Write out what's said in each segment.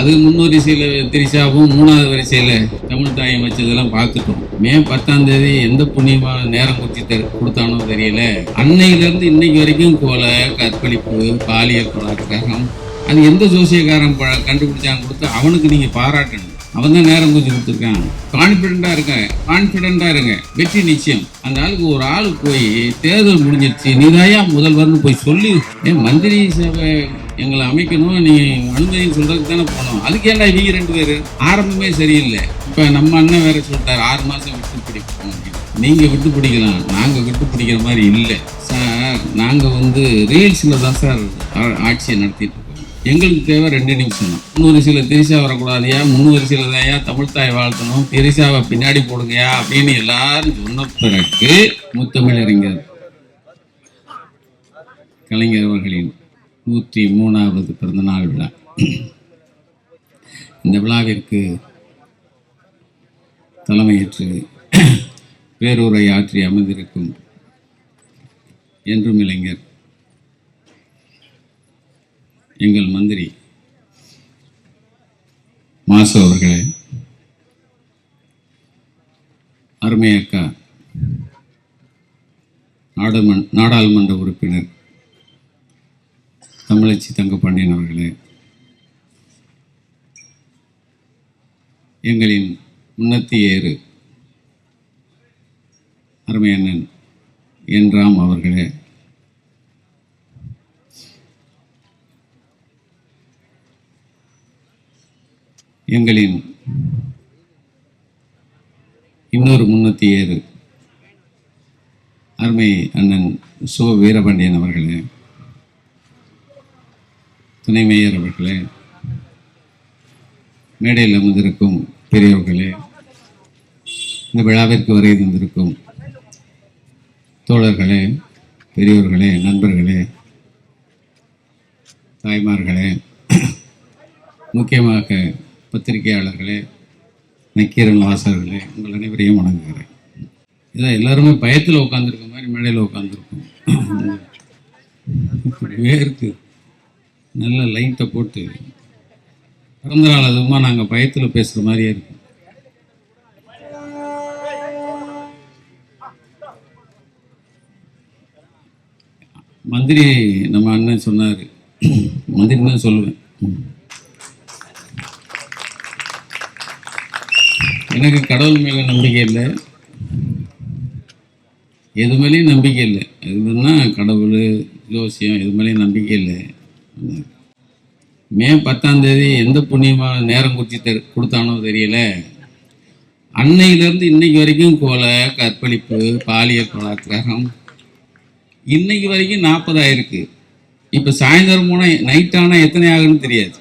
அது முன்வரிசையில் திரிஷாவும் 3வது வரிசையில் தமிழ் தாயம் வச்சதெல்லாம் பார்த்துட்டோம். மே 10ஆம் தேதி எந்த புண்ணியமா நேரம் குறித்து கொடுத்தானோ தெரியல. அன்னையிலேருந்து இன்னைக்கு வரைக்கும் கொலை, கற்பழிப்பு, பாலியல் பலாத்காரம், அது எந்த ஜோசியக்காரன் கண்டுபிடிச்சாங்க கொடுத்து அவனுக்கு நீங்கள் பாராட்டணும். அவன் தான் நேரம் குறித்து கொடுத்துருக்கான். கான்ஃபிடென்ட்டாக இருங்க, வெற்றி நிச்சயம். அந்த ஆளுக்கு ஒரு ஆள் போய் தேர்தல் முடிஞ்சிருச்சு நீதாயா முதல்வர்னு போய் சொல்லி மந்திரி சபை எங்களை அமைக்கணும், நீ அனுமதின்னு சொல்றதுக்கு தானே போனோம். அதுக்கு ஏன்டா இவங்க 2 பேர் ஆரம்பமே சரியில்லை. இப்போ நம்ம அண்ணன் வேற சொல்லிட்டார் 6 மாதம் விட்டு பிடிப்போம். நீங்கள் விட்டு பிடிக்கலாம், நாங்கள் விட்டு பிடிக்கிற மாதிரி இல்லை சார். நாங்கள் ரீல்ஸில் தான் சார் ஆட்சியை நடத்திட்டு இருக்கோம். எங்களுக்கு தேவை 2 நிமிஷம் தான். 3 வரிசையில் திரிஷா வரக்கூடாதியா, 3 வரிசையில் தாயா தமிழ் தாய் வாழ்த்தணும், திரிஷாவை பின்னாடி போடுங்கயா அப்படின்னு எல்லாரும் சொன்ன பிறகு முத்தமிழறிஞர் கலைஞர் அவர்களின் 103வது பிறந்தநாள் விழா. இந்த விழாவிற்கு தலைமையேற்று பேருரை ஆற்றி அமர்ந்திருக்கும் என்றும் இளைஞர் எங்கள் மந்திரி மாசு அவர்களே, அருமை அக்கா நாடாளுமன்ற உறுப்பினர் தமிழச்சி தங்கப்பாண்டியன் அவர்களே, எங்களின் முன்னத்தி ஏறு அருமை அண்ணன் என் ராம் அவர்களே, எங்களின் இன்னொரு முன்னத்தி ஏறு அருமை அண்ணன் சோ வீரபாண்டியன் அவர்களே, துணை மேயர் அவர்களே, மேடையில் அமர்ந்திருக்கும் பெரியவர்களே, இந்த விழாவிற்கு வருகை தந்திருக்கும் தோழர்களே, பெரியோர்களே, நண்பர்களே, தாய்மார்களே, முக்கியமாக பத்திரிகையாளர்களே, நக்கீரன் வாசகர்களே, உங்கள் அனைவரையும் வணங்குகிறேன். இதான் எல்லாருமே பயத்தில் உட்காந்துருக்க மாதிரி மேடையில் உட்காந்துருக்கோம். வேர்க்கு நல்ல லைட்டை போட்டு பிறந்த நாள் அதுவுமா நாங்கள் பயத்தில் பேசுகிற மாதிரியே இருக்கும். மந்திரி நம்ம அண்ணன் சொன்னார், மந்திரி தான் சொல்லுவேன். எனக்கு கடவுள் மேலே நம்பிக்கை இல்லை, எது மேலேயும் நம்பிக்கை இல்லை. எதுனா கடவுள், ஜோசியம், எது மேலேயும் நம்பிக்கை இல்லை. மே 10ஆம் தேதி எந்த புண்ணியமாக நேரம் குறித்து கொடுத்தானோ தெரியல. அன்னையிலேருந்து இன்னைக்கு வரைக்கும் கொலை, கற்பழிப்பு, பாலியல் பலாத்காரம், இன்னைக்கு வரைக்கும் 40 ஆயிருக்கு. இப்போ சாயந்தரம் போனால் நைட்டானால் எத்தனை ஆகுன்னு தெரியாது.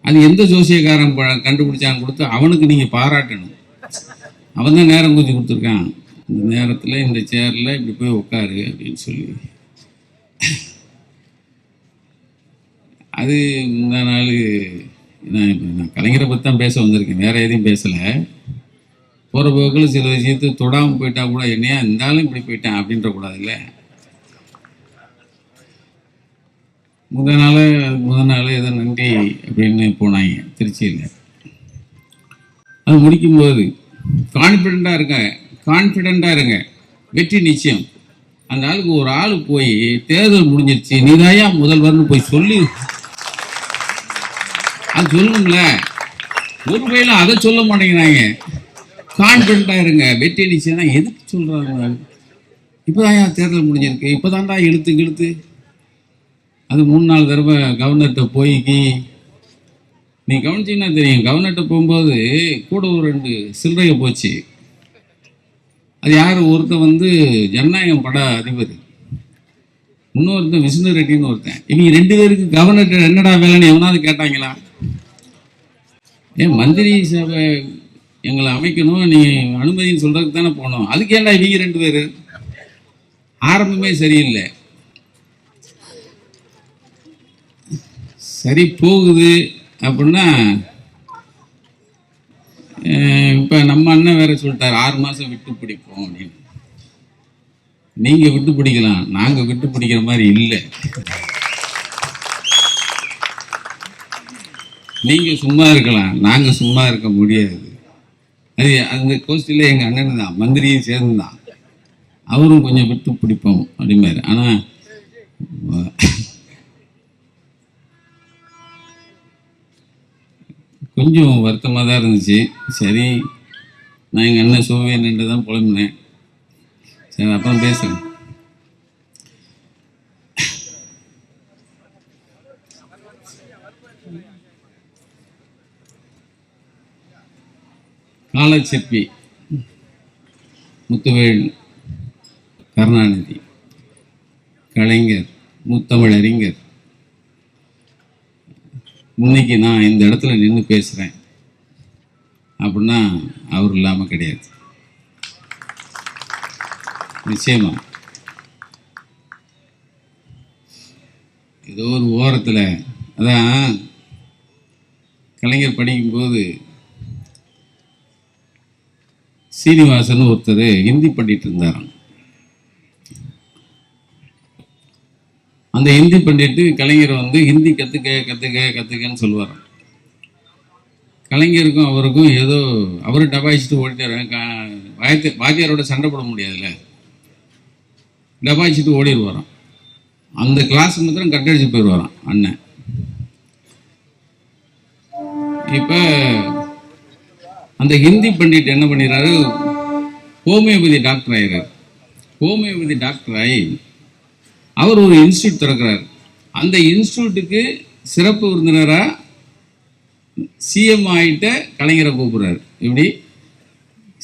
அது எந்த ஜோசியக்காரன் கண்டுபிடிச்சாங்க கொடுத்து அவனுக்கு நீங்கள் பாராட்டணும். அவன் தான் நேரம் குறித்து கொடுத்துருக்கான். இந்த நேரத்தில் இந்த சேரில் இப்படி போய் உட்காரு அப்படின்னு சொல்லி. அது இந்த நாள் நான் கலைஞரை பற்றி தான் பேச வந்திருக்கேன், வேறு எதையும் பேசலை. போகிற போக்கில் சில விஷயத்தை தொடாமல் போயிட்டா கூட என்னையா இருந்தாலும் இப்படி போயிட்டேன் அப்படின்ற கூடாதுல்ல. முதல் நாள் எதோ நன்றி அப்படின்னு போனாங்க திருச்சியில். அது முடிக்கும்போது கான்ஃபிடென்ட்டாக இருங்க, வெற்றி நிச்சயம். அந்த ஆளுக்கு ஒரு ஆள் போய் தேர்தல் முடிஞ்சிருச்சு நீதாயா முதல்வர்னு போய் சொல்லி அது சொல்லணும்ல. ஒரு வகையில் அதை சொல்ல மாட்டேங்கிறாங்க. கான்ஃபிடென்ட்டாக இருங்க, வெற்றி நிச்சயம் தான் எதுக்கு சொல்கிறாங்க? இப்போதான் தேர்தல் முடிஞ்சிருக்கு, இப்போதான்டா இழுத்து அது 3-4 தடவை கவர்னர்கிட்ட போய்க்கு நீ கவனிச்சிங்கன்னா தெரியும். கவர்னர்கிட்ட போகும்போது கூட ஒரு 2 சில்லறையை போச்சு. அது யார்? ஒருத்தன் ஜனநாயகம் பட அதிபர், இன்னொருத்தன் விஷ்ணு ரெட்டின்னு ஒருத்தன். இவங்க 2 பேருக்கு கவர்னர்கிட்ட என்னடா வேலைன்னு எவனாவது கேட்டாங்களா? மந்திரி சபை எங்களை அமைக்கணும், நீ அனுமதின்னு சொல்றதுக்கு தானே போனோம். அதுக்கு ஏன்டா இவங்க 2 பேர் ஆரம்பமே சரியில்லை. சரி போகுது அப்படின்னா இப்போ நம்ம அண்ணன் வேற சொல்லிட்டார் 6 மாதம் விட்டு பிடிப்போம் அப்படின்னு. நீங்கள் விட்டு பிடிக்கலாம், நாங்கள் விட்டு பிடிக்கிற மாதிரி இல்லை. நீங்க சும்மா இருக்கலாம், நாங்க சும்மா இருக்க முடியாது. அது அந்த கோஷ்டியில் எங்கள் அண்ணன் தான், மந்திரியும் சேர்ந்து தான், அவரும் கொஞ்சம் விட்டு பிடிப்போம் அப்படிமாரு. ஆனால் கொஞ்சம் வருத்தமாக தான் இருந்துச்சு. சரி, நான் எங்கள் அண்ணன் சோவியன்ட்டு தான் புலம்பினேன். சரி, அப்புறம் பேசுகிறேன். காலச்சிற்பி முத்துவேல் கருணாநிதி, கலைஞர், முத்தமிழறிஞர். இன்னைக்கு நான் இந்த இடத்துல நின்று பேசுகிறேன் அப்படின்னா அவர் இல்லாமல் கிடையாது. நிச்சயமா ஏதோ ஒரு ஓரத்தில், அதான் கலைஞர் படிக்கும்போது சீனிவாசன் ஒருத்தர் ஹிந்தி பண்ணிட்டு இருந்தாராம். அந்த ஹிந்தி பண்ணிட்டு கலைஞர் ஹிந்தி கற்றுக்கன்னு சொல்லுவாராம். கலைஞருக்கும் அவருக்கும் ஏதோ அவரு டபாய்ச்சிட்டு ஓடிட்டாரு. வாத்தியாரோட சண்டை போட முடியாதுல்ல, டபாய்ச்சிட்டு ஓடிடுவாராம். அந்த கிளாஸ் மாத்திரம் கட்டடிச்சு போயிடுவாராம் அண்ணன். இப்போ அந்த ஹிந்தி பண்டிட் என்ன பண்ணிடுறாரு, ஹோமியோபதி டாக்டர் ஆயிடுறாரு. ஹோமியோபதி டாக்டர் ஆகி அவர் ஒரு இன்ஸ்டியூட் திறக்கிறார். அந்த இன்ஸ்டியூட்டுக்கு சிறப்பு விருந்தினராக சிஎம் ஆகிட்ட கலைஞரை கூப்பிடுறாரு. இப்படி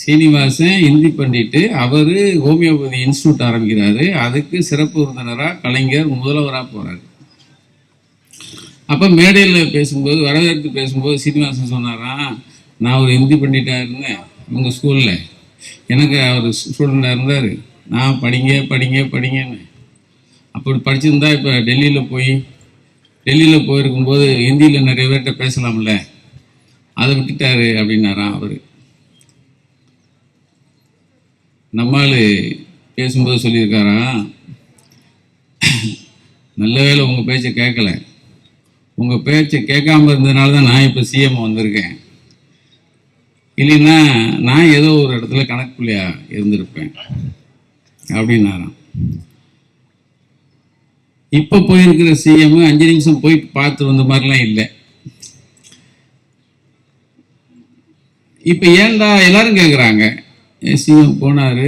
சீனிவாசன் ஹிந்தி பண்ணிட்டு அவர் ஹோமியோபதி இன்ஸ்டியூட் ஆரம்பிக்கிறாரு. அதுக்கு சிறப்பு விருந்தினராக கலைஞர் முதல்வராக போகிறாரு. அப்போ மேடையில் பேசும்போது, வரவேற்பு பேசும்போது சீனிவாசன் சொன்னாராம், நான் ஒரு ஹிந்தி பண்டிட்டாக இருந்தேன் உங்கள் ஸ்கூலில், எனக்கு அவர் ஸ்டூடெண்டாக இருந்தார், நான் படிங்கன்னு. அப்படி படிச்சிருந்தா இப்போ டெல்லியில் போயிருக்கும்போது ஹிந்தியில் நிறைய பேர்கிட்ட பேசலாம்ல, அதை விட்டுட்டாரு அப்படின்னாராம் அவர். நம்மால் பேசும்போது சொல்லியிருக்காராம், நல்ல வேளை உங்கள் பேச்சை கேட்கல, உங்கள் பேச்சை கேட்காம இருந்ததுனால தான் நான் இப்போ சிஎம் வந்திருக்கேன், இல்லைன்னா நான் ஏதோ ஒரு இடத்துல கணக்குள்ளையா இருந்திருப்பேன் அப்படின்னாராம். இப்போ போயிருக்கிற சிஎம் 5 நிமிஷம் போய் பார்த்து வந்த மாதிரிலாம் இல்லை. இப்போ ஏன்டா எல்லாரும் கேட்குறாங்க, சிஎம் போனார்,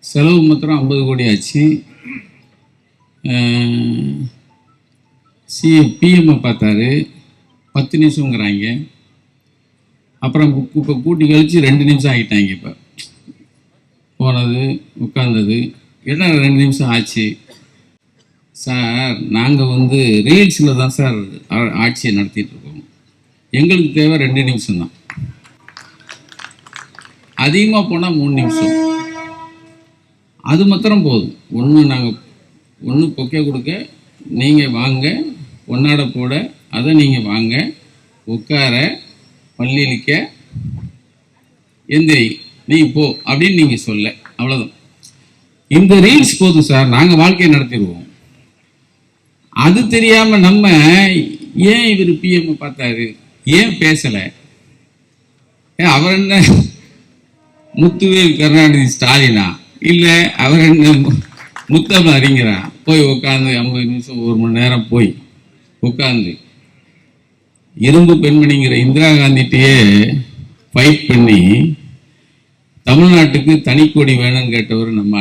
செலவு மாத்திரம் 50 கோடி ஆச்சு, சிஎம் பிஎம்ஐ பார்த்தாரு 10 நிமிஷங்கிறாங்க, அப்புறம் இப்போ கூட்டி கழிச்சு 2 நிமிஷம் ஆகிட்டாங்க. இப்போ போனது உட்கார்ந்தது என்ன 2 நிமிஷம் ஆச்சு சார். நாங்கள் ரீல்ஸில் தான் சார் ஆட்சியை நடத்திட்டு இருக்கோம், எங்களுக்கு தேவை 2 நிமிஷம் தான், அதிகமாக போனால் 3 நிமிஷம், அது மாத்திரம் போதும். ஒன்று பொக்கே கொடுக்க நீங்கள் வாங்க, பொன்னாடை போட அதை நீங்கள் வாங்க, உட்கார, பள்ளியிலிக்க, எந்திரி, நீ போ அப்படின்னு நீங்கள் சொல்ல, அவ்வளோதான். இந்த ரீல்ஸ் போதும் சார், நாங்கள் வாழ்க்கையை நடத்திடுவோம். அது தெரியாம நம்ம ஏன் இவர் பிஎம் பார்த்தாரு, ஏன் பேசல, அவர் என்ன முத்துவேல் கருணாநிதி ஸ்டாலினா, இல்ல அவர் என்ன முத்தமிழ் அறிஞரா? போய் உட்காந்து 50 நிமிஷம் 1 மணி நேரம் போய் உட்காந்து இரும்பு பெண்மணிங்கிற இந்திரா காந்திட்டையே ஃபைட் பண்ணி தமிழ்நாட்டுக்கு தனி கொடி வேணும்னு கேட்டவர் நம்ம.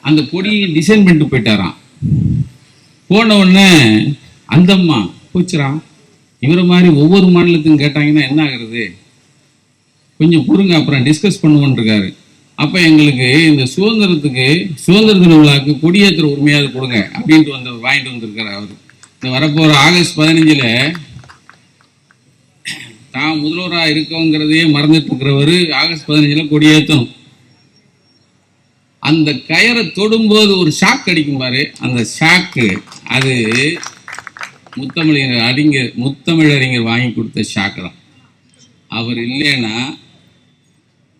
அந்த கொடியை டிசைன் பண்ணிட்டு போயிட்டாராம். போன உடனே அந்தம்மா போச்சுறான், இவரை மாதிரி ஒவ்வொரு மாநிலத்துக்கும் கேட்டாங்கன்னா என்ன ஆகுறது, கொஞ்சம் பொறுங்க அப்புறம் டிஸ்கஸ் பண்ணுவோன்னு இருக்காரு. அப்போ எங்களுக்கு இந்த சுதந்திர தின விழாவுக்கு கொடியேற்ற உரிமையாவது கொடுங்க அப்படின்ட்டு வாங்கிட்டு வந்திருக்காரு அவர். இந்த வரப்போகிற ஆகஸ்ட் 15 தான் முதல்வராக இருக்கவங்கிறதையே மறந்துட்டு இருக்கிறவர் ஆகஸ்ட் 15 கொடியேற்றணும். அந்த கயரை தொடும்போது ஒரு ஷாக் அடிக்கும் பாரு, அந்த ஷாக்கு அது முத்தமிழறிஞர் வாங்கி கொடுத்த ஷாக்கு தான். அவர் இல்லைன்னா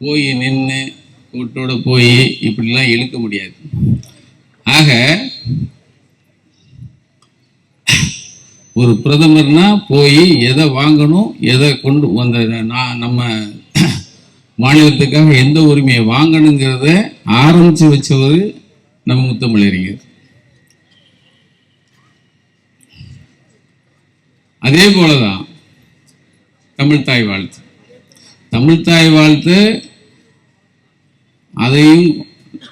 போய் நின்று கூட்டோட போய் இப்படிலாம் இழுக்க முடியாது. ஆக ஒரு பிரதமர்னா போய் எதை வாங்கணும், எதை கொண்டு வந்த நம்ம மாநிலத்துக்காக எந்த உரிமையை வாங்கணுங்கிறத ஆரம்பிச்சு வச்சவர் நம்ம முத்தமிழறிஞர். அதே போலதான் தமிழ்தாய் வாழ்த்து. தமிழ்தாய் வாழ்த்து அதையும்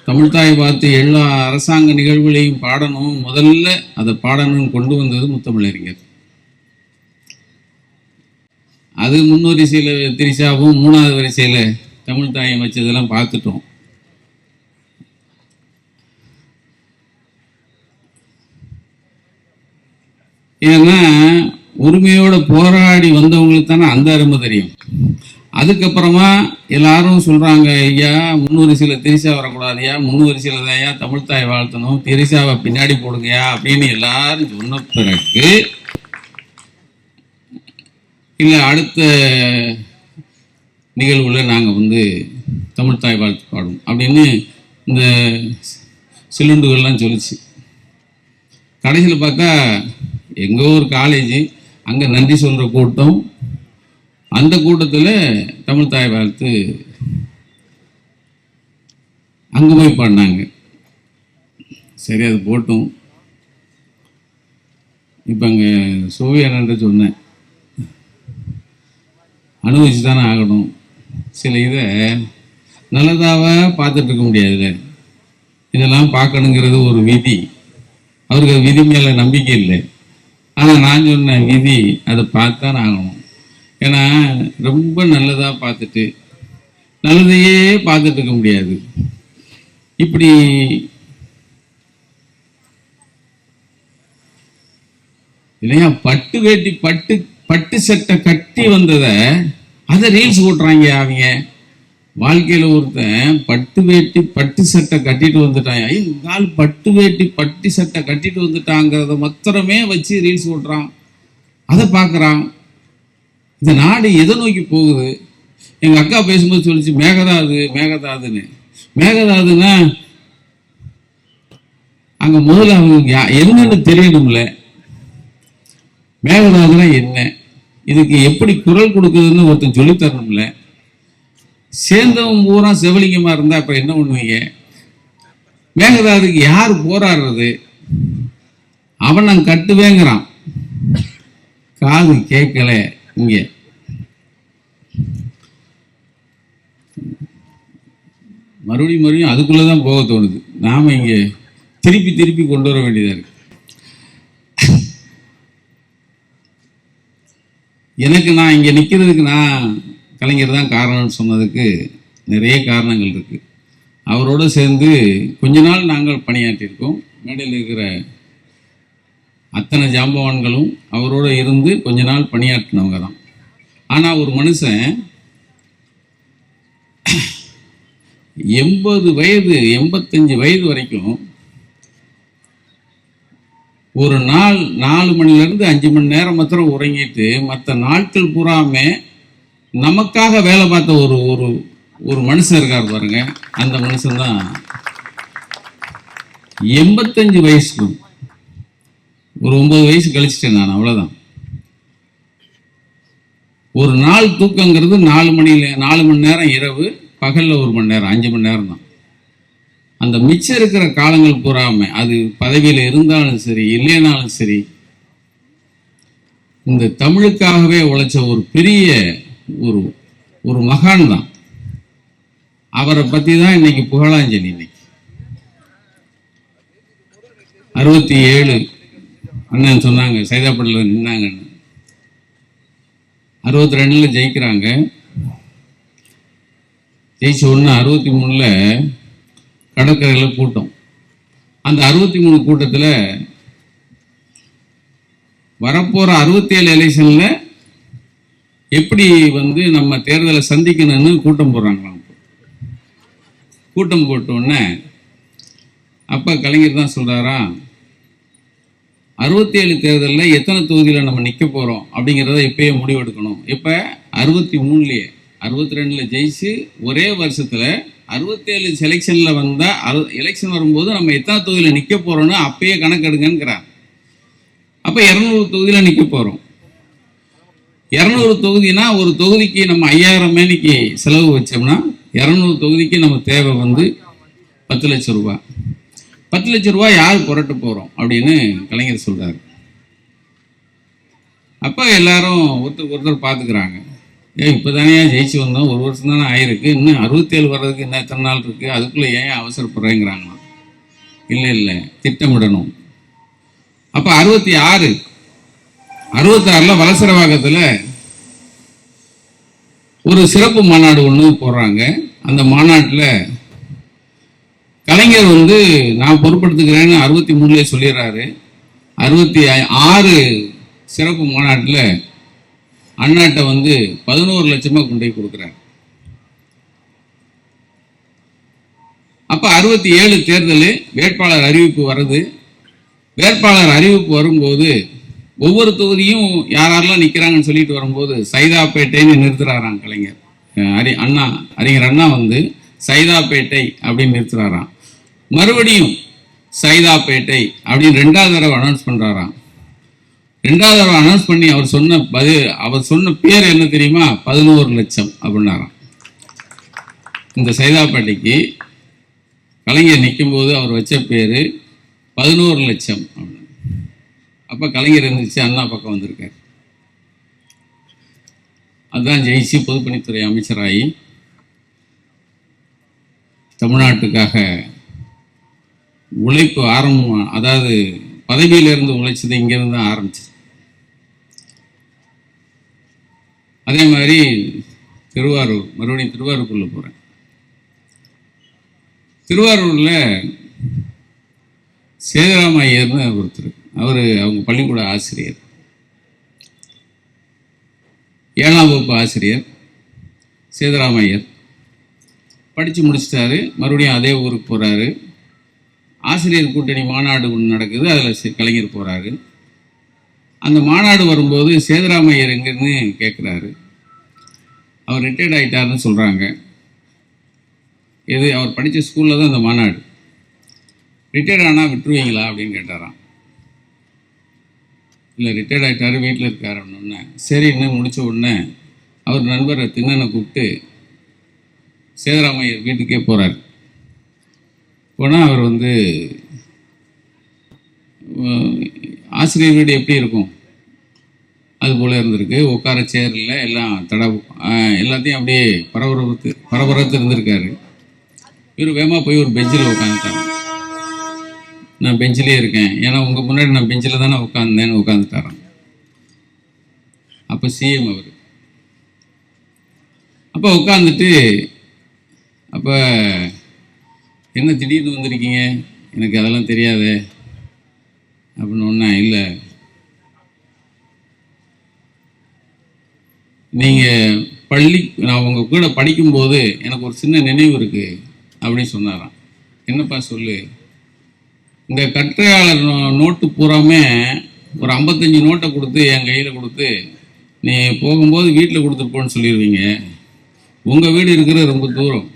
தமிழ்தாய் வாழ்த்து எல்லா அரசாங்க நிகழ்வுகளையும் பாடணும், முதல்ல அதை பாடணும் கொண்டு வந்தது முத்தமிழறிஞர். அது முன்வரிசையில் திரிசாவும் 3வது வரிசையில் தமிழ்தாயம் வச்சதெல்லாம் பார்த்துட்டோம். ஏன்னா உரிமையோட போராடி வந்தவங்களுக்கு தானே அந்த அருமை தெரியும். அதுக்கப்புறமா எல்லாரும் சொல்றாங்க, ஐயா முன்வரிசையில் திரிசா வரக்கூடாதுயா, முன்வரிசையில் தான் ஐயா தமிழ்தாய் வாழ்த்தணும், திரிசாவை பின்னாடி போடுங்கயா அப்படின்னு எல்லாரும் சொன்ன பிறகு இல்லை அடுத்த நிகழ்வுல நாங்கள் தமிழ்தாய் வாழ்த்து பாடும் அப்படின்னு இந்த சிலுண்டுகள்லாம் சொல்லிச்சு. கடைசியில் பார்த்தா எங்கோ ஒரு காலேஜ், அங்கே நன்றி சொல்கிற கூட்டம், அந்த கூட்டத்தில் தமிழ்தாய் வாழ்த்து அங்கே போய் பாடினாங்க. சரி, அது போட்டும். இப்போ அங்கே சோவியானன்ற சொன்னேன், அனுபவிச்சு தானே ஆகணும். சில இதை நல்லதாவ பார்த்துட்டு இருக்க முடியாதுல்ல, இதெல்லாம் பார்க்கணுங்கிறது ஒரு விதி. அவருக்கு விதி மேலே நம்பிக்கை இல்லை. ஆனால் நான் சொன்னேன், விதி அதை பார்த்தான் ஆகணும். ஏன்னா ரொம்ப நல்லதாக பார்த்துட்டு நல்லதையே பார்த்துட்டு இருக்க முடியாது. இப்படி இல்லையா, பட்டு வேட்டி பட்டு சட்டை கட்டி வந்ததை அதை ரீல்ஸ் போட்டுறாங்க. அவங்க வாழ்க்கையில ஒருத்தன் பட்டு வேட்டி பட்டு சட்டை கட்டிட்டு வந்துட்டான், கால் பட்டு வேட்டி பட்டு சட்டை கட்டிட்டு வந்துட்டாங்கிறத மாத்திரமே வச்சு ரீல்ஸ் போட்டுறான், அதை பார்க்குறான். இந்த நாடு எதை நோக்கி போகுது? எங்க அக்கா பேசும்போது சொல்லிச்சு மேகதாதுன்னு. மேகதாதுன்னா அங்க முதல்ல அவங்க என்னன்னு தெரியணும்ல. மேகதாதுன்னா என்ன, இதுக்கு எப்படி குரல் கொடுக்குதுன்னு ஒருத்தன் சொல்லி தரணும்ல. சேர்ந்தவன் பூரா சிவலிங்கமா இருந்தா அப்ப என்ன பண்ணுவீங்க? மேகதாதுக்கு யார் போராடுறது? அவன் நான் கட்டுவேங்கிறான், காது கேட்கல. இங்க மறுபடியும் அதுக்குள்ளதான் போக தோணுது. நாம இங்க திருப்பி கொண்டு வர வேண்டியதா இருக்கு. எனக்கு நான் இங்க நிக்கிறதுக்கு நான் கலைஞர் தான் காரணம்னு சொன்னதுக்கு நிறைய காரணங்கள் இருக்கு. அவரோட சேர்ந்து கொஞ்ச நாள் நாங்கள் பணியாற்றியிருக்கோம். மேடையில் இருக்கிற அத்தனை ஜாம்பவான்களும் அவரோட இருந்து கொஞ்ச நாள் பணியாற்றினவங்க தான். ஆனால் ஒரு மனுஷன் 80 வயது 85 வயது வரைக்கும் ஒரு நாள் 4 மணிலேருந்து 5 மணி நேரம் மாத்திரம் உறங்கிட்டு மற்ற நாட்கள் பூராமே நமக்காக வேலை பார்த்த ஒரு மனுஷன் இருக்கார் பாருங்க. அந்த மனுஷன் தான் 85 வயசுக்கு ஒரு 9 வயசு கழிச்சிட்டேன் நான், அவ்வளவுதான். ஒரு நாள் தூக்கங்கிறது 4 மணி நேரம் இரவு, பகல்ல 1 மணி நேரம், 5 மணி நேரம் தான். அந்த மிச்சம் இருக்கிற காலங்கள் பூராம அது பதவியில இருந்தாலும் சரி இல்லைனாலும் சரி இந்த தமிழுக்காகவே உழைச்ச ஒரு பெரிய ஒரு மகான் தான். அவரை பத்தி தான் இன்னைக்கு புகழாஞ்சலி. இன்னைக்கு 67 அண்ணன் சொன்னாங்க, சைதாப்பட்டில் நின்னாங்கன்னு. 62 ஜெயிக்கிறாங்க. ஜெயிச்ச ஒன்று 63 கடற்கரையில் கூட்டம். அந்த 63 கூட்டத்தில் வரப்போற 67 எலெக்ஷன்ல எப்படி நம்ம தேர்தலை சந்திக்கணும்னு கூட்டம் போடுறாங்களாம். கூட்டம் போட்டோன்னே அப்ப கலைஞர் தான் சொல்றாரா, 67 தேர்தலில் எத்தனை தொகுதியில் நம்ம நிற்க போறோம் அப்படிங்கிறத இப்பயே முடிவெடுக்கணும். இப்ப 63லயே 62 ஜெயிச்சு ஒரே வருஷத்துல 67 செலெக்ஷன்ல வந்தா எலெக்ஷன் வரும்போது நம்ம எத்தனை தொகுதியில் நிற்க போறோம்னு அப்பயே கணக்கெடுங்கிறார். அப்போ 200 தொகுதியில் நிற்க போகிறோம். 200 தொகுதினா ஒரு தொகுதிக்கு நம்ம 5000 மேனிக்கு செலவு வச்சோம்னா 200 தொகுதிக்கு நம்ம தேவை வந்து 10 லட்சம் ரூபாய். 10 லட்சம் ரூபாய் யார் புரட்ட போகிறோம் அப்படின்னு கலைஞர் சொல்கிறார். அப்போ எல்லாரும் ஒருத்தர் பார்த்துக்கிறாங்க. இப்போ தானே ஜெயிச்சு வந்தோம், 1 வருஷம் தானே ஆயிருக்கு, இன்னும் 67 வர்றதுக்கு இன்னும் எத்தனை நாள் இருக்குது, அதுக்குள்ளே ஏன் அவசரப்படுறேங்கிறாங்களாம். இல்லை திட்டமிடணும். அப்போ 66 வலசரவாக்கத்தில் ஒரு சிறப்பு மாநாடு ஒன்று போடுறாங்க. அந்த மாநாட்டில் கலைஞர் வந்து நான் பொறுப்படுத்துக்கிறேன்னு 63 சொல்லிடுறாரு. 66 சிறப்பு மாநாட்டில் அண்ணாட்ட வந்து 11 லட்சமாக கொண்டு போய் கொடுக்குறாரு. அப்போ 67 தேர்தல் வேட்பாளர் அறிவிப்பு வருது. வேட்பாளர் அறிவிப்பு வரும்போது ஒவ்வொரு தொகுதியும் யாரெல்லாம் நிற்கிறாங்கன்னு சொல்லிட்டு வரும்போது சைதாப்பேட்டைன்னு நிறுத்துறாராம் கலைஞர். அறிஞர் அண்ணா வந்து சைதாப்பேட்டை அப்படின்னு நிறுத்துறாராம். மறுபடியும் சைதாப்பேட்டை அப்படின்னு 2வது தடவை அனௌன்ஸ் பண்றாராம். 2வது தடவை அனௌன்ஸ் பண்ணி அவர் சொன்ன பேர் என்ன தெரியுமா? 11 லட்சம் அப்படின்னாராம். இந்த சைதாப்பேட்டைக்கு கலைஞர் நிற்கும் போது அவர் வச்ச பேரு 11 லட்சம். அப்போ கலைஞர் இருந்துச்சு, அண்ணா பக்கம் வந்திருக்கார். அதுதான் ஜெயிச்சு பொதுப்பணித்துறை அமைச்சராகி தமிழ்நாட்டுக்காக உழைப்பு ஆரம்பம், அதாவது பதவியிலிருந்து உழைச்சது இங்கிருந்து தான் ஆரம்பிச்சு. அதே மாதிரி திருவாரூர், மறுபடியும் திருவாரூருக்குள்ள போகிறேன். திருவாரூரில் சேதுராம ஐயர்னு ஒருத்தர், அவங்க பள்ளிக்கூட ஆசிரியர், 7ஆம் வகுப்பு ஆசிரியர் சேதுராம ஐயர். படித்து முடிச்சிட்டாரு. மறுபடியும் அதே ஊருக்கு போகிறாரு. ஆசிரியர் கூட்டணி மாநாடு ஒன்று நடக்குது, அதில் கலைஞர் போகிறாரு. அந்த மாநாடு வரும்போது சேதுராம ஐயர் எங்கேருந்து கேட்குறாரு. அவர் ரிட்டையர்ட் ஆகிட்டாருன்னு சொல்கிறாங்க. அவர் படித்த ஸ்கூலில் தான் அந்த மாநாடு. ரிட்டையர்ட் ஆனால் விட்டுருவீங்களா அப்படின்னு கேட்டாராம். இல்லை, ரிட்டையர்ட் ஆகிட்டாரு, வீட்டில் இருக்காரு அப்படின்னே. சரி, இன்னும் முடித்த உடனே அவர் நண்பரை திண்ணனை கூப்பிட்டு சேதுராமையர் வீட்டுக்கே போகிறார். போனால் அவர் வந்து ஆசிரியர் வீடு எப்படி இருக்கும் அது போல் இருந்திருக்கு. உட்கார சேரில் எல்லாம் எல்லாத்தையும் அப்படியே பரபரத்து இருந்திருக்காரு. இவர் வேகமாக போய் ஒரு பெஞ்சில் உட்காந்துட்டாங்க. நான் பெஞ்சிலே இருக்கேன், ஏன்னா உங்கள் முன்னாடி நான் பெஞ்சில் தானே உட்காந்தேன்னு உட்காந்துட்டாரான். அப்போ சிஎம் அவர். அப்போ உட்காந்துட்டு, அப்போ என்ன திடீர்னு வந்திருக்கீங்க, எனக்கு அதெல்லாம் தெரியாதே அப்படின்னு ஒன்றா. இல்லை, நீங்கள் நான் உங்கள் கூட படிக்கும்போது எனக்கு ஒரு சின்ன நினைவு இருக்குது அப்படின்னு சொன்னாராம். என்னப்பா சொல்லு. இந்த கற்றையாளர் நோட்டு பூராமே ஒரு 55 நோட்டை கொடுத்து என் கையில் கொடுத்து, நீ போகும்போது வீட்டில் கொடுத்துருப்போன்னு சொல்லிடுவீங்க. உங்கள் வீடு இருக்கிற ரொம்ப தூரம்,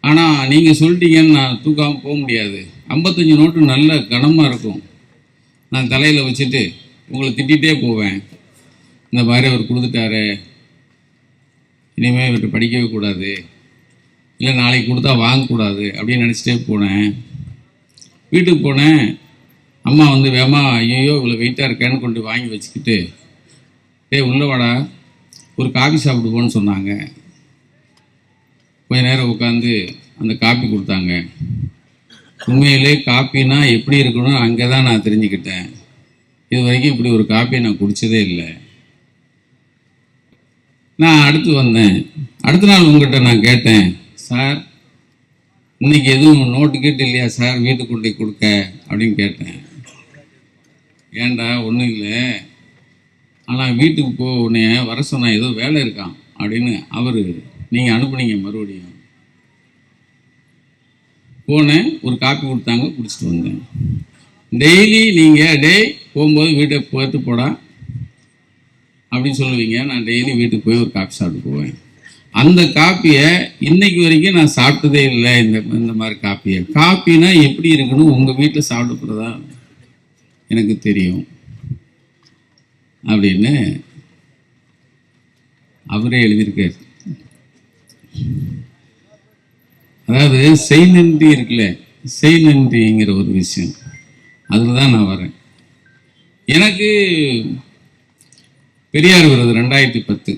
ஆனால் நீங்கள் சொல்லிட்டீங்கன்னு நான் தூக்காமல் போக முடியாது. 55 நோட்டு நல்ல கனமாக இருக்கும். நான் தலையில் வச்சுட்டு உங்களை திட்டிகிட்டே போவேன். இந்த மாதிரி அவர் கொடுத்துட்டாரு, இனிமேல் இவர்கிட்ட படிக்கவே கூடாது, இல்லை நாளைக்கு கொடுத்தா வாங்கக்கூடாது அப்படின்னு நினச்சிட்டே போனேன். வீட்டுக்கு போனேன். அம்மா வந்து வேமா, ஐயோ இவ்வளோ வெயிட்டாக இருக்கேன்னு கொண்டு வாங்கி வச்சுக்கிட்டு, உள்ள வாடா ஒரு காபி சாப்பிடுவோன்னு சொன்னாங்க. கொஞ்ச நேரம் உட்காந்து அந்த காப்பி கொடுத்தாங்க. உண்மையிலே காப்பினா எப்படி இருக்கணும் அங்கே தான் நான் தெரிஞ்சுக்கிட்டேன். இது வரைக்கும் இப்படி ஒரு காப்பியை நான் குடித்ததே இல்லை. நான் அடுத்து வந்தேன். அடுத்த நாள் உங்கள்கிட்ட நான் கேட்டேன், சார் இன்னைக்கு எதுவும் நோட்டு கேட்டு இல்லையா சார் வீட்டுக்கு கொண்டு கொடுக்க அப்படின்னு கேட்டேன். ஏண்டா ஒன்றும் இல்லை, ஆனால் வீட்டுக்கு போ உடனே வர சொன்னா ஏதோ வேலை இருக்கான் அப்படின்னு அவர் நீங்கள் அனுப்புனீங்க. மறுபடியும் போனேன், ஒரு காப்பி கொடுத்தாங்க, குடிச்சிட்டு வந்தேன். டெய்லி நீங்கள் போகும்போது வீட்டை போட்டு போடா அப்படின்னு சொல்லுவீங்க. நான் டெய்லி வீட்டுக்கு போய் ஒரு காப்பி சாப்பிட்டு போவேன். அந்த காப்பியை இன்னைக்கு வரைக்கும் நான் சாப்பிட்டதே இல்லை. இந்த மாதிரி காப்பினா எப்படி இருக்கணும் உங்கள் வீட்டில் சாப்பிட்டு போகிறதா எனக்கு தெரியும். அப்படின்னு அவரே எழுதியிருக்காரு. அதாவது செய் நன்றி இருக்குல்ல, செய் நன்றிங்கிற ஒரு விஷயம், அதில் தான் நான் வரேன். எனக்கு பெரியார் விருது 2010.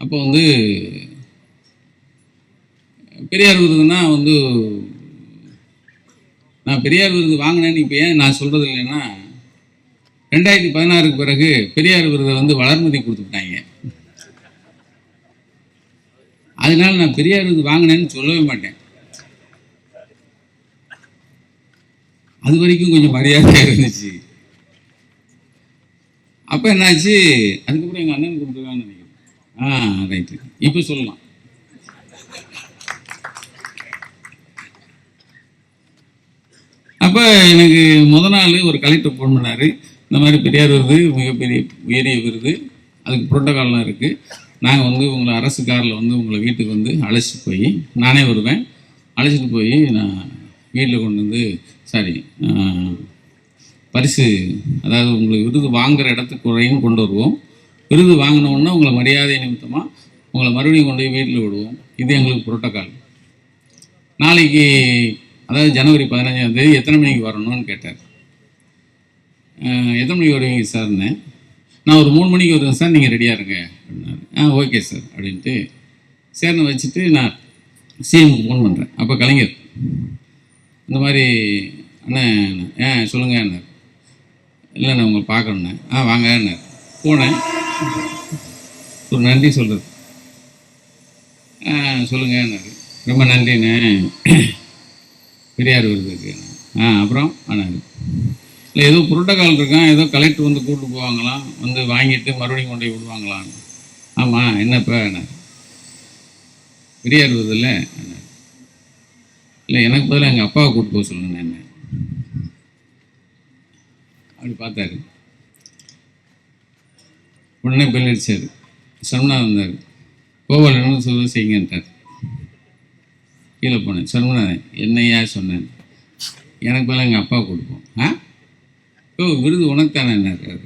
அப்போ வந்து பெரியார் விருதுன்னா வந்து நான் பெரியார் விருது வாங்கினேன்னு இப்போ ஏன் நான் சொல்கிறது இல்லைன்னா, 2016க்கு பிறகு பெரியார் விருதை வந்து வளர்மதி கொடுத்துட்டாங்க. அதனால நான் பெரியார் விருது வாங்கினேன்னு சொல்லவே மாட்டேன். அது வரைக்கும் கொஞ்சம் மரியாதையாக இருந்துச்சு. அப்போ என்னாச்சு, அதுக்கப்புறம் எங்கள் அண்ணன் கொடுத்துருக்கான்னு நினைக்கிறேன். ரைட்டு, இப்போ சொல்லலாம். அப்போ எனக்கு நாள் ஒரு கலெக்டர் ஃபோன் பண்ணார். இந்த மாதிரி பெரியார் விருது மிகப்பெரிய உயரிய விருது, அதுக்கு புரோட்டோகால்லாம் இருக்குது. நாங்கள் வந்து உங்களை அரசு காரில் வந்து உங்களை வீட்டுக்கு வந்து அழைச்சிட்டு போய், நானே வருவேன், அழைச்சிட்டு போய் நான் வீட்டில் கொண்டு வந்து பரிசு, அதாவது உங்களுக்கு விருது வாங்குகிற இடத்துக்கு குறையும் கொண்டு வருவோம். விருது வாங்கினோன்னா உங்களை மரியாதை நிமித்தமாக உங்களை மறுபடியும் கொண்டு போய் வீட்டில் விடுவோம். இது எங்களுக்கு புரோட்டோகால். நாளைக்கு அதாவது ஜனவரி 15ஆம் தேதி எத்தனை மணிக்கு வரணும்னு கேட்டார். எத்தனை மணிக்கு வருவீங்க சார்னு. நான் ஒரு 3 மணிக்கு வருவேன் சார், நீங்கள் ரெடியாக இருங்க அப்படின்னாரு. ஓகே சார் அப்படின்ட்டு சேர்ந்து வச்சுட்டு நான் சிஎம்க்கு ஃபோன் பண்ணுறேன். அப்போ கலைஞர் இந்த மாதிரி அண்ணன் சொல்லுங்கன்னார். இல்லைண்ணா உங்களை பார்க்கணுண்ணே. வாங்கன்னார். போனேன், ஒரு நன்றி சொல்கிறது. சொல்லுங்கன்னாரு. ரொம்ப நன்றிண்ணே, பெரியார் விருதுக்கு. அப்புறம் ஆனார். இல்லை ஏதோ புரோட்டோகால் இருக்கான், ஏதோ கலெக்டர் வந்து கூப்பிட்டு போவாங்களாம், வந்து வாங்கிட்டு மறுபடியும் கொண்டு போய் விடுவாங்களான்னு. ஆமாம் என்னப்பா என்ன பெரியார் விருது இல்லை இல்லை, எனக்கு பதிலாக எங்கள் அப்பாவை கூப்பிட்டு போக சொல்லுங்க என்ன அப்படி பார்த்தாரு. உடனே பெல் அடிச்சார். சர்மநாதன் வந்தார். கோபால் என்ன சொல்ல செய்யுங்கன்ட்டார். கீழே போனேன். சர்மநாதன் என்னையா சொன்னேன், எனக்கு பதிலாக எங்கள் அப்பா கொடுப்போம். விருது உனக்கு தானே என்ன இருக்காரு.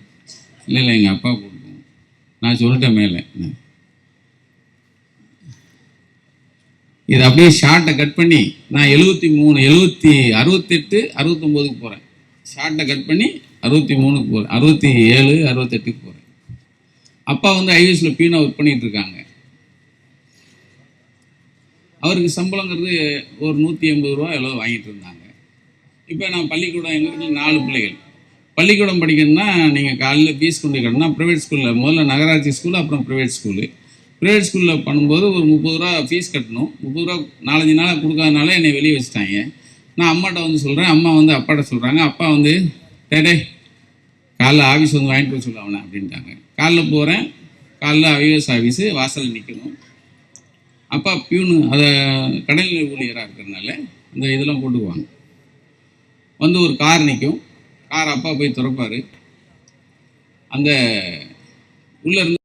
இல்லை இல்லை எங்கள் அப்பா கொடுப்போம், நான் சொல்லிட்டேன் மேலே. இது அப்படியே ஷார்ட்டை கட் பண்ணி நான் 68 69க்கு போகிறேன். ஷார்ட்டை கட் பண்ணி 63க்கு போகிறேன், 67 68க்கு போகிறேன். அப்பா வந்து ஐவிஎஸில் பீனா ஒர்க் பண்ணிகிட்டு இருக்காங்க. அவருக்கு சம்பளங்கிறது ஒரு 180 ரூபா எவ்வளோ வாங்கிட்டு இருந்தாங்க. இப்போ நான் பள்ளிக்கூடம், எங்கள் வீட்டில் 4 பிள்ளைகள். பள்ளிக்கூடம் படிக்கணும்னா நீங்கள் காலையில் ஃபீஸ் கொண்டு கட்டணும்னா ப்ரைவேட் ஸ்கூலில், முதல்ல நகராட்சி ஸ்கூலு, அப்புறம் ப்ரைவேட் ஸ்கூலு. ப்ரைவேட் ஸ்கூலில் பண்ணும்போது ஒரு 30 ரூபா ஃபீஸ் கட்டணும். 30 ரூபா 4-5 நாளாக கொடுக்காதனால என்னை வெளியே வச்சுட்டாங்க. நான் அம்மாட்ட வந்து சொல்கிறேன், அம்மா வந்து அப்பாட்ட சொல்கிறாங்க. அப்பா வந்து டே காலைல ஆஃபீஸ் வந்து வாங்கிட்டு போய் சொல்ல அவனை அப்படின்ட்டாங்க. காலைல போகிறேன், காலைல ஐஏஎஸ் ஆஃபீஸு வாசலில் நிற்கணும். அப்பா பியூனு, அதை கடல்நிலை ஊழியராக இருக்கிறதுனால அந்த இதெல்லாம் போட்டுக்குவாங்க. வந்து ஒரு கார் நிற்கும், கார் அப்பா போய் திறப்பார். அந்த உள்ளே இருந்து